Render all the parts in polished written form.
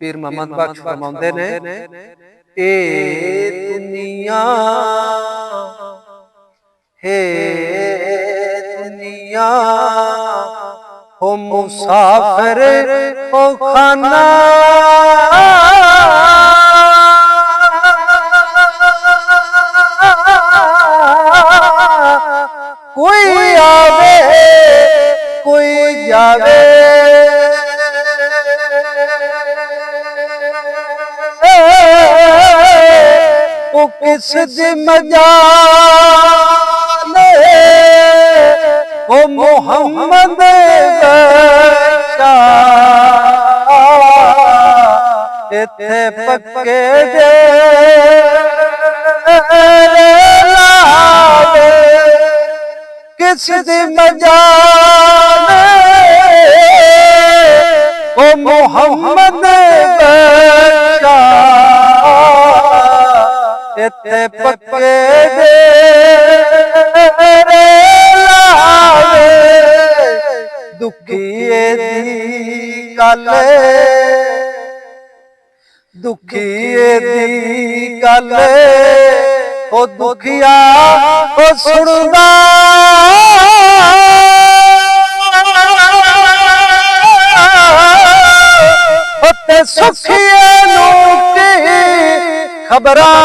पीर मोहम्मद बख्श फरमाते ने, ए दुनिया हे दुनिया हो मुसाफिर ओ खाना, कोई आवे कोई जावे, वो किस दी मजाले ओ मोहम्मद बख्शा, इत्थे पक्के डेरे लावे, किस दी मजाले ओ मोहम्मद बख्शा, इत्थे पक्के डेरे लावे, दुखिए दी गल दुखिए दी गल ओ दुखिया ओ सुनदा, ते सुखिए नूं की खबरां,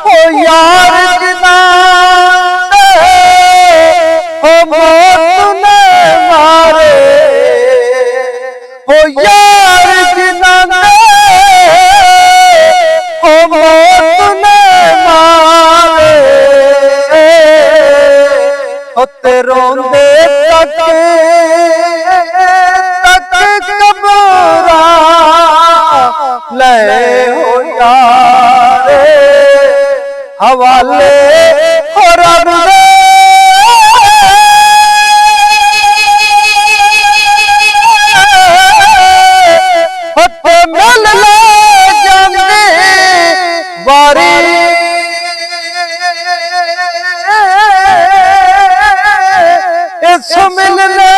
ओ यार जिन्हां ओ मौत ने मारे, ओ यार जिन्हां ओ मौत ने मारे, ओ ते रोंदे तक कबरां ले हो यारे, हवाले हो रब दे, हत्थे मिल ले जांदे वारी, इस मिलने